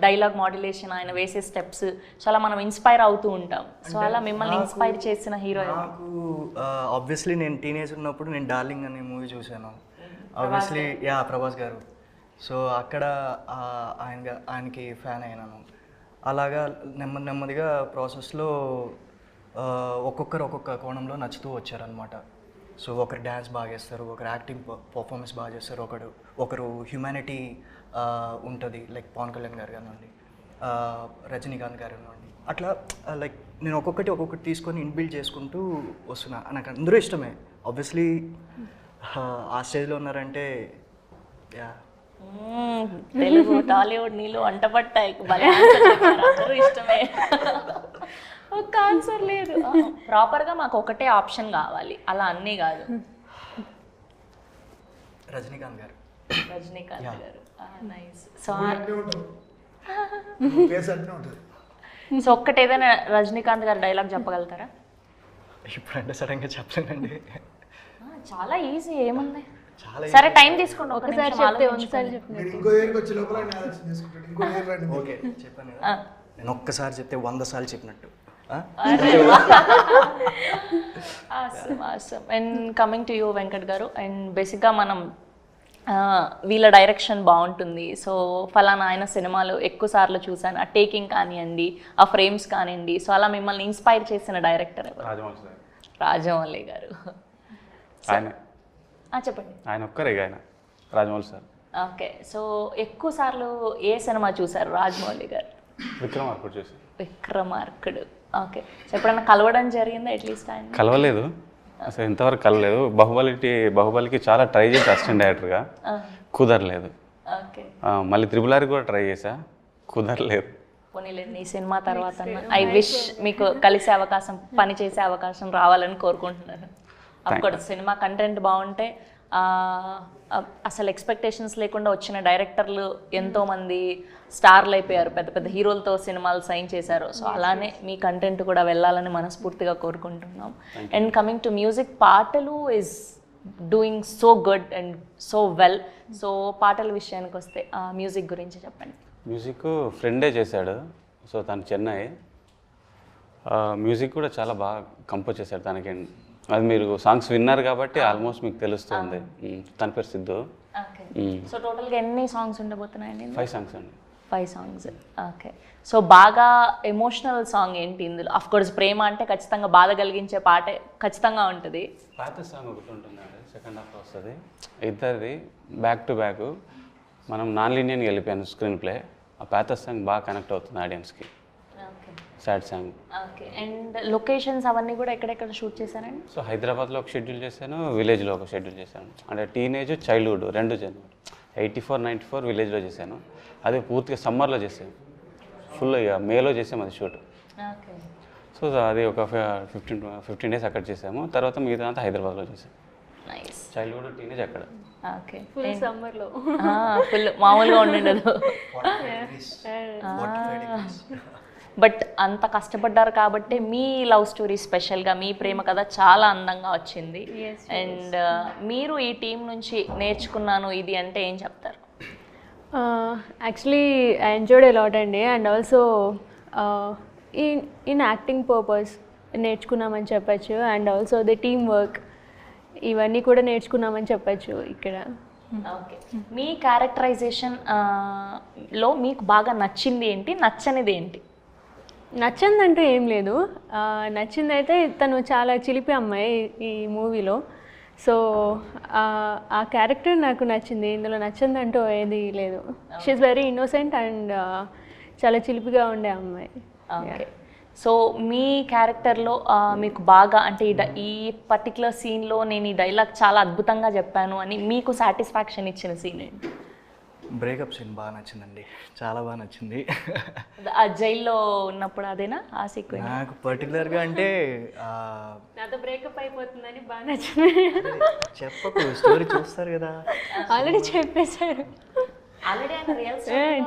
డైలాగ్ మాడ్యులేషన్, ఆయన వేసే స్టెప్స్ చాలా మనం ఇన్స్పైర్ అవుతూ ఉంటాం. సో అలా మిమ్మల్ని ఇన్స్పైర్ చేసిన హీరో నాకు ఆబ్వియస్లీ నేను టీనేజ్ ఉన్నప్పుడు నేను డార్లింగ్ అనే మూవీ చూశాను. ఆబ్వియస్లీ ప్రభాస్ గారు. సో అక్కడ ఆయనకి ఫ్యాన్ అయినాను. అలాగా నెమ్మదిగా ప్రాసెస్లో ఒక్కొక్కరు ఒక్కొక్క కోణంలో నచ్చుతూ వచ్చారనమాట. సో ఒకరు డ్యాన్స్ బాగా చేస్తారు, ఒకరు యాక్టింగ్ పర్ఫార్మెన్స్ బాగా చేస్తారు, ఒకరు హ్యుమానిటీ ఉంటుంది, లైక్ పవన్ కళ్యాణ్ గారు కానివ్వండి, రజనీకాంత్ గారు కానివ్వండి. అట్లా లైక్ నేను ఒక్కొక్కటి తీసుకొని ఇన్బిల్డ్ చేసుకుంటూ వస్తున్నా. నాకు అందరూ ఇష్టమే. ఆబ్వియస్లీ ఆ స్టేజ్లో ఉన్నారంటే తెలుగు టాలీవుడ్ నీళ్ళు వంట పట్టాయి, అందరూ ఇష్టమే. ఒక ఆన్సర్ లేదు. ప్రాపర్గా మాకు ఒకటే ఆప్షన్ కావాలి, అలా అన్నీ కాదు. రజనీకాంత్ గారు. నైస్. సో ఒక్కటి ఏదైనా రజనీకాంత్ గారు డైలాగ్ చెప్పగలుగుతారా? ఇప్పుడంటే సడన్గా చెప్పలేనండి. చాలా ఈజీ, ఏముంది? చాలా సరే టైం తీసుకోండి, ఒకసారి చెప్తే ఒకసారి చెప్పినట్టు. ఓకే చెప్పాను కదా, నేను ఒక్కసారి చెప్తే 100 సార్లు చెప్పినట్టు. And coming to you Venkat గారు, అండ్ బేసిక్గా మనం వీళ్ళ డైరెక్షన్ బాగుంటుంది, సో ఫలానా ఆయన సినిమాలు ఎక్కువ సార్లు చూసాను, ఆ టేకింగ్ కానివ్వండి, ఆ ఫ్రేమ్స్ కానివ్వండి, సో అలా మిమ్మల్ని ఇన్స్పైర్ చేసిన డైరెక్టర్ ఎవరు? రాజమౌళి గారు. చెప్పండి. ఆయన ఒక్కరే ఆయన రాజమౌళి సార్. ఓకే. సో ఎక్కువ సార్లు ఏ సినిమా చూసారు రాజమౌళి గారు? విక్రమార్కుడు చూసి. విక్రమార్కుడు. ఓకే. సో ఎప్పుడైనా కలవడం జరిగిందా? అట్లీస్ట్ ఆయన కలవలేదు, అసలు ఇంతవరకు కలవలేదు. బాహుబలికి చాలా ట్రై చేసి అసిస్టెంట్ డైరెక్టర్గా, కుదరలేదు. ఓకే. మళ్ళీ RRR కూడా ట్రై చేసా, కుదరలేదు. పోనీలేండి, ఈ సినిమా తర్వాత ఐ విష్ మీకు కలిసే అవకాశం, పని చేసే అవకాశం రావాలని కోరుకుంటున్నాను. అఫ్కోర్స్ సినిమా కంటెంట్ బాగుంటే అసలు ఎక్స్పెక్టేషన్స్ లేకుండా వచ్చిన డైరెక్టర్లు ఎంతోమంది స్టార్లు అయిపోయారు, పెద్ద పెద్ద హీరోలతో సినిమాలు సైన్ చేశారు. సో అలానే మీ కంటెంట్ కూడా వెళ్ళాలని మనస్ఫూర్తిగా కోరుకుంటున్నాం. అండ్ కమింగ్ టు మ్యూజిక్, పాటలు is doing so good and so well. So పాటల విషయానికి వస్తే మ్యూజిక్ గురించి చెప్పండి. మ్యూజిక్ ఫ్రెండే చేశాడు, సో తను చెన్నై. మ్యూజిక్ కూడా చాలా బాగా కంపోజ్ చేశారు దానికి. అది మీరు సాంగ్స్ విన్నారు కాబట్టి ఆల్మోస్ట్ మీకు తెలుస్తుంది. తన పేరు సిద్ధు. ఓకే. సో టోటల్గా ఎన్ని సాంగ్స్ ఉండబోతున్నాయండి? 5 సాంగ్స్ అండి. 5 సాంగ్స్. ఓకే. సో బాగా ఎమోషనల్ సాంగ్ ఏంటి ఇందులో? అఫ్ కోర్స్ ప్రేమ అంటే ఖచ్చితంగా బాధ కలిగించే పాటే ఖచ్చితంగా ఉంటుంది. పాత సాంగ్ ఒకటి ఉంటుందండి, సెకండ్ హాఫ్ వస్తుంది. ఇద్దరిది బ్యాక్ టు బ్యాక్. మనం నాన్ లీనియర్గా వెళ్ళిపోయాను స్క్రీన్ ప్లే. ఆ పాత సాంగ్ బాగా కనెక్ట్ అవుతుంది ఆడియన్స్కి. Okay. Sad song. Okay. And locations అవన్నీ కూడా ఎక్కడెక్కడ షూట్ చేశారండి? సో హైదరాబాద్లో ఒక షెడ్యూల్ చేశాను, విలేజ్లో ఒక షెడ్యూల్ చేశాను. అంటే టీనేజ్ చైల్డ్హుడ్ రెండు జనవరి 84, 94 విలేజ్లో చేశాను. అది పూర్తిగా సమ్మర్లో చేసాను, ఫుల్ ఇక మేలో చేసాము అది షూట్. ఓకే. సో అది ఒక 15 డేస్ అక్కడ చేసాము. తర్వాత మిగతా అంతా హైదరాబాద్లో చేసాము. నైస్. చైల్డ్హుడ్ టీనేజ్ అక్కడ. ఓకే. ఫుల్ సమ్మర్లో. ఫుల్ మామూలుగా ఉండదు. 45 degrees. బట్ అంత కష్టపడ్డారు కాబట్టి మీ లవ్ స్టోరీ స్పెషల్గా మీ ప్రేమ కథ చాలా అందంగా వచ్చింది. అండ్ మీరు ఈ టీం నుంచి నేర్చుకున్నాను ఇది అంటే ఏం చెప్తారు? Actually I enjoyed a lot అండి. And also in acting purpose నేర్చుకున్నామని చెప్పచ్చు. And also the team work ఇవన్నీ కూడా నేర్చుకున్నామని చెప్పచ్చు ఇక్కడ. ఓకే. మీ క్యారెక్టరైజేషన్ లో మీకు బాగా నచ్చింది ఏంటి, నచ్చనిది ఏంటి? నచ్చిందంటూ ఏం లేదు. నచ్చిందైతే తను చాలా చిలిపి అమ్మాయి ఈ మూవీలో. సో ఆ క్యారెక్టర్ నాకు నచ్చింది. ఇందులో నచ్చిందంటూ ఏది లేదు. షీఈస్ వెరీ ఇన్నోసెంట్ అండ్ చాలా చిలిపిగా ఉండే అమ్మాయి. ఓకే. సో మీ క్యారెక్టర్లో మీకు బాగా అంటే ఈ పర్టికులర్ సీన్లో నేను ఈ డైలాగ్ చాలా అద్భుతంగా చెప్పాను అని మీకు సాటిస్ఫాక్షన్ ఇచ్చిన సీన్ ఏంటి? బ్రేకప్ సీన్ బాగా నచ్చిందండి, చాలా బాగా నచ్చింది. ఆ జైల్లో ఉన్నప్పుడు అదేనా ఆ సీక్వెన్స్? నాకు పర్టికులర్గా అంటే నాతో బ్రేకప్ అయిపోతుందని బాగా నచ్చింది. చెప్పకు, స్టోరీ చూస్తారు కదా. ఆల్రెడీ చెప్పేశారు. ఆల్రెడీ ఆయన రియల్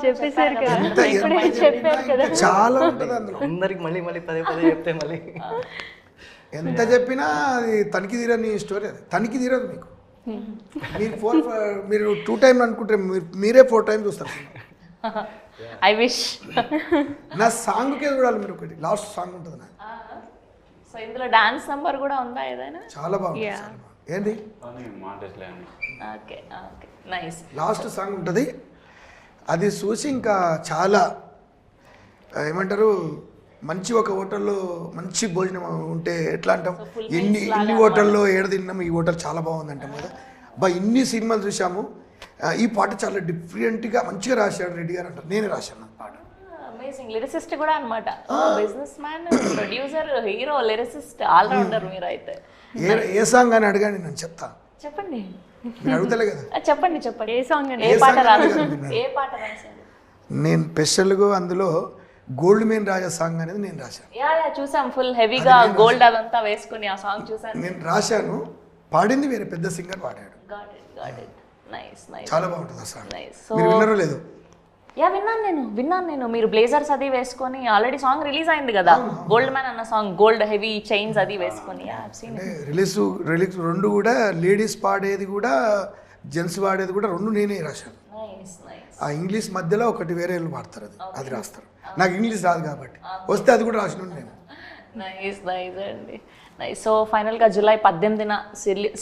చెప్పేశారు కదా, ఇప్పుడే చెప్పారు కదా. చాలా ఉంటుంది అందులో. అందరికి మళ్ళీ మళ్ళీ పదే పదే చెప్తే మళ్ళీ ఎంత చెప్పినా అది తనిఖీ తీరని స్టోరీ. అది తనిఖీ తీరదు మీకు. మీరు 2 టైమ్స్ అనుకుంటే మీరే 4 టైమ్స్ చూస్తారు. I wish. నా సాంగ్కే చూడాలి మీరు. ఒకటి లాస్ట్ సాంగ్ ఉంటుంది నా. సో ఇందులో డాన్స్ నంబర్ కూడా ఉందా ఏదైనా? చాలా బాగుంది. ఏంది okay. Okay. Nice. Last song ఉంటుంది, అది చూసి ఇంకా చాలా ఏమంటారు, మంచి ఒక హోటల్లో మంచి భోజనం ఉంటే ఎట్లా అంటాం, ఇన్ని హోటల్లో ఏడ తిన్నాము, ఈ హోటల్ చాలా బాగుంది అంటాం కదా. ఇన్ని సినిమాలు చూసాము, ఈ పాట చాలా డిఫరెంట్గా మంచిగా రాశాడు రెడ్డి గారు అంటారు. నేనే రాశాను పాట. అమేజింగ్. లిరిసిస్ట్ కూడా అన్నమాట. Business man, producer, hero, lyricist, all rounder మీరు అయితే. ఏ సాంగ్ అని అడగాని నేను చెప్తా. చెప్పండి. మీరు అడుగుతలే కదా. చెప్పండి చెప్పండి. ఏ సాంగ్ అని? ఏ పాట రాశారు? ఏ పాట రాశారు? నేను స్పెషల్గా అందులో గోల్డ్ మెయిన్ రాజా సాంగ్ అనేది నేను రాశాను. యా చూసాం, ఫుల్ హెవీగా గోల్డ్ అదంతా వేసుకుని ఆ సాంగ్ చూసాను. నేను రాశాను, పాడింది వేరే పెద్ద సింగర్ పాడాడు. Got it. నైస్. చాలా బాగుంటుంది ఆ సాంగ్. నైస్. మీరు విన్నారో లేదు? యా విన్నాను నేను. మీరు బ్లేజర్స్ అది వేసుకొని ఆల్రెడీ సాంగ్ రిలీజ్ అయింది కదా, గోల్డ్ మ్యాన్ అన్న సాంగ్, గోల్డ్ హెవీ చైన్స్ అది వేసుకొని. రిలీజ్ 2 కూడా లేడీస్ పాడేది కూడా జెంట్స్ పాడేది కూడా 2 నేనే రాశాను. ఆ ఇంగ్లీష్ మధ్యలో ఒకటి వేరే వాళ్ళు పాడతారు, అది రాస్తారు. నాకు ఇంగ్లీష్ రాదు కాబట్టి వస్తే అది కూడా రాసిన నేను. నైస్ అండి. నైస్. సో ఫైనల్గా జూలై 18న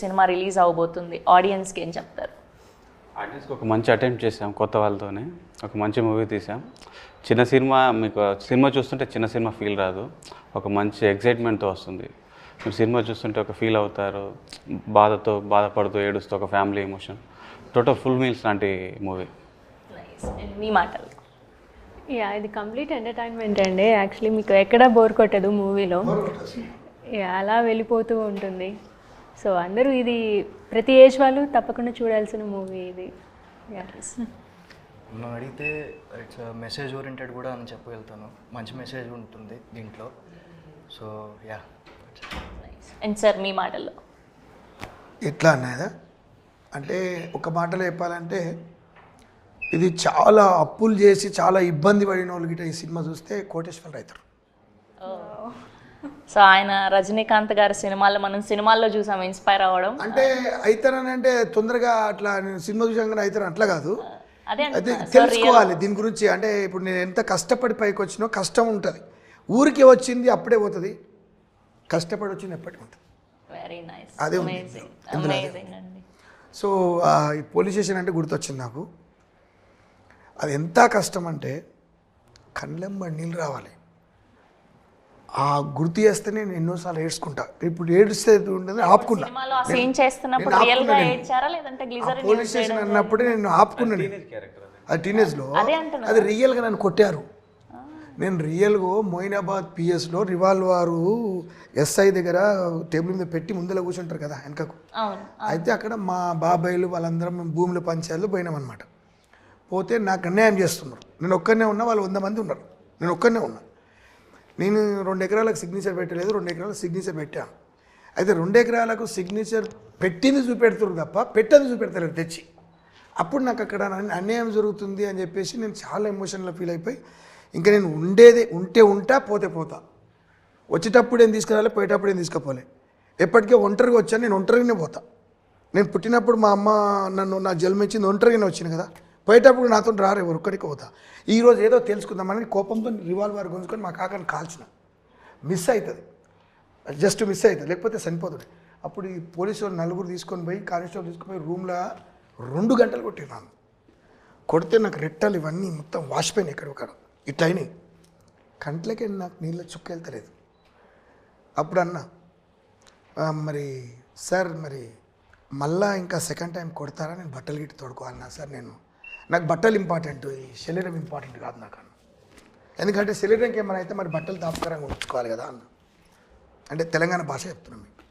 సినిమా రిలీజ్ అవబోతుంది. ఆడియన్స్కి ఏం చెప్తారు? ఆడియన్స్కి ఒక మంచి అటెంప్ట్ చేసాం, కొత్త వాళ్ళతోనే ఒక మంచి మూవీ తీసాం. చిన్న సినిమా, మీకు సినిమా చూస్తుంటే చిన్న సినిమా ఫీల్ రాదు, ఒక మంచి ఎగ్జైట్మెంట్తో వస్తుంది. మీరు సినిమా చూస్తుంటే ఒక ఫీల్ అవుతారు, బాధపడుతూ ఏడుస్తూ ఒక family emotion, total full meals లాంటి మూవీ. నైస్. మీ మాటలు? ఇది కంప్లీట్ ఎంటర్టైన్మెంట్ అండి. యాక్చువల్లీ మీకు ఎక్కడా బోర్ కొట్టదు మూవీలో. అలా వెళ్ళిపోతూ ఉంటుంది. సో అందరూ ఇది ప్రతి ఏజ్ వాళ్ళు తప్పకుండా చూడాల్సిన మూవీ ఇది. నన్ను అడిగితే ఇట్స్ మెసేజ్ ఓరియంటెడ్ కూడా అని చెప్పగలుగుతాను. మంచి మెసేజ్ ఉంటుంది దీంట్లో. సో అండ్ సార్ మీ మాటల్లో? ఎట్లా అన్నదా అంటే ఒక మాటలో చెప్పాలంటే, ఇది చాలా అప్పులు చేసి చాలా ఇబ్బంది పడిన వాళ్ళకి ఈ సినిమా చూస్తే కోటేశ్వరరావు అవుతారు. సో ఆయన రజనీకాంత్ గారి సినిమాల్లో మనం సినిమాల్లో చూసాం ఇన్స్పైర్ అవ్వడం. అంటే అవుతారని అంటే తొందరగా అట్లా నేను సినిమా చూసాను కానీ అవుతారని అట్లా కాదు. అదే అయితే తెలుసుకోవాలి దీని గురించి. అంటే ఇప్పుడు నేను ఎంత కష్టపడి పైకి వచ్చినో కష్టం ఉంటుంది, ఊరికే వచ్చింది అప్పుడే పోతుంది, కష్టపడి వచ్చింది ఎప్పటికీ ఉంటుంది. వెరీ నైస్, అదే ఉంది. అమేజింగ్ ఇందులో అదే అమేజింగ్ అండి. సో ఈ పోలీస్ స్టేషన్ అంటే గుర్తొచ్చింది నాకు. అది ఎంత కష్టం అంటే కళ్ళెంబడి నీళ్ళు రావాలి. ఆ గుర్తు చేస్తే నేను ఎన్నోసార్లు ఏడ్చుకుంటా. ఇప్పుడు ఏడిస్తే ఉంటుంది ఆపుకున్నా. సినిమాలో ఆ సీన్ చేస్తున్నప్పుడు నేను రియల్ గా ఆపుకున్నా. ఏడ్చారా లేదంటే గ్లిజరిన్ పోలీస్ స్టేషన్ అన్నప్పుడే నేను ఆపుకున్నాను. క్యారెక్టర్ అది టీనేజ్లో అదే అంటున్నా. అది రియల్గా నన్ను కొట్టారు. నేను రియల్గా మొయినాబాద్ పిఎస్లో రివాల్వారు ఎస్ఐ దగ్గర టేబుల్ మీద పెట్టి ముందర కూర్చుంటారు కదా వెనకకు. అవును. అయితే అక్కడ మా బాబాయిలు వాళ్ళందరం మేము భూముల పంచాయతీలో పోయినామన్నమాట. పోతే నాకు అన్యాయం చేస్తున్నారు. నేను ఒక్కనే ఉన్నా, వాళ్ళు 100 మంది ఉన్నారు, నేను ఒక్కనే ఉన్నా. నేను 2 ఎకరాలకు సిగ్నేచర్ పెట్టలేదు, 2 ఎకరాలకు సిగ్నేచర్ పెట్టాను. అయితే 2 ఎకరాలకు సిగ్నేచర్ పెట్టింది చూపెడుతున్నారు తప్ప పెట్టదు చూపెడతలేదు తెచ్చి. అప్పుడు నాకు అక్కడ అన్యాయం జరుగుతుంది అని చెప్పేసి నేను చాలా ఎమోషనల్గా ఫీల్ అయిపోయి ఇంకా నేను ఉంటే ఉంటా, పోతే పోతా. వచ్చేటప్పుడు ఏం తీసుకురాలి, పోయేటప్పుడు ఏం తీసుకుపోలే. ఎప్పటికీ ఒంటరిగా వచ్చాను, నేను ఒంటరిగానే పోతా. నేను పుట్టినప్పుడు మా అమ్మ నా జన్మించింది ఒంటరిగానే వచ్చింది కదా, పోయేటప్పుడు నాతో రారు, ఎవరు ఒక్కడికి పోతా. ఈరోజు ఏదో తెలుసుకుందామని కోపంతో రివాల్వర్ గుంజుకొని మా కాకని కాల్చిన. మిస్ అవుతుంది, జస్ట్ మిస్ అవుతుంది, లేకపోతే చనిపోతుంది. అప్పుడు ఈ పోలీసు వాళ్ళు 4 తీసుకొని పోయి కానిస్టేబుల్ తీసుకొని పోయి రూమ్లో 2 గంటలు కొట్టినాను. కొడితే నాకు రెట్టలు ఇవన్నీ మొత్తం వాసిపోయినాయి. ఇక్కడ ఇట్లా అయినాయి. కంట్లకి నాకు నీళ్ళ చుక్క వెళ్తలేదు. అప్పుడు అన్నా, మరి సార్ మరి మళ్ళా ఇంకా సెకండ్ టైం కొడతారా, నేను బట్టలు గిట్టి తోడుకోవాలన్నా సార్, నాకు బట్టలు ఇంపార్టెంట్, ఈ శరీరం ఇంపార్టెంట్ కాదు నాకు అన్న. ఎందుకంటే శరీరంకి ఏమైనా అయితే మరి బట్టలు తాపకరంగా ఉంచుకోవాలి కదా అన్న. అంటే తెలంగాణ భాష చెప్తున్నాం మీకు.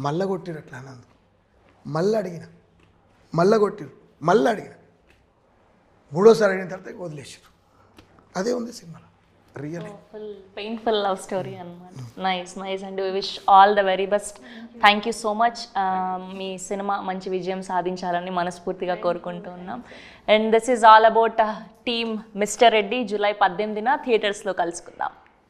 మళ్ళా కొట్టిరు అట్లా అన్నందుకు మళ్ళీ అడిగిన, మళ్ళీ కొట్టిరు, మళ్ళీ అడిగిన, 3వ సారి అడిగిన తర్వాత వదిలేసారు. అదే ఉంది సినిమాలో really. Full painful love story అన్నమాట. Nice nice and we wish all the very best. Thank you so much. మీ సినిమా మంచి విజయం సాధించాలని మనస్ఫూర్తిగా కోరుకుంటూ ఉన్నాం. And this is all about team mister Reddy. July 18న థియేటర్స్లో కలుసుకుందాం.